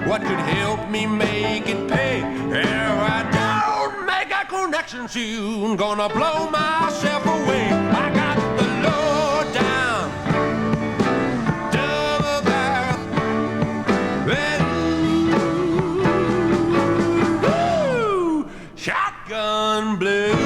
what could help me make it pay. If I don't make a connection soon, gonna blow myself away. I got the low down double barrel, ooh, shotgun blues.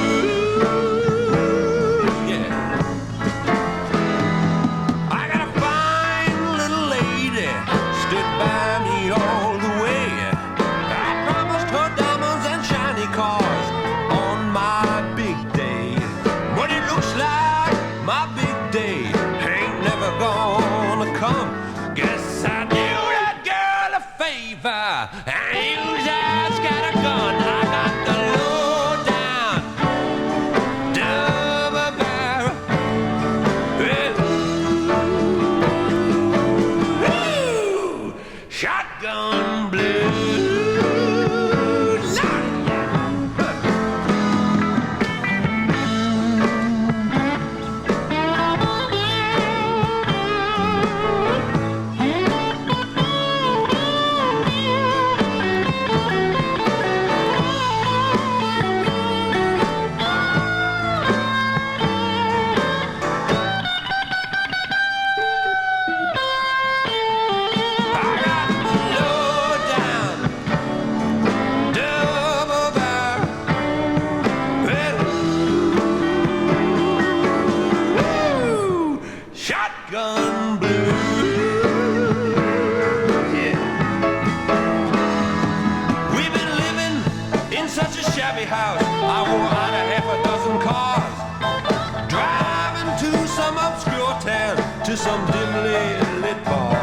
To some dimly lit bar.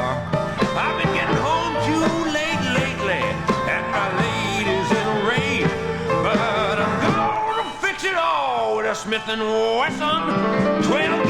I've been getting home too late lately, and my lady's in a rage. But I'm gonna fix it all with a Smith & Wesson 12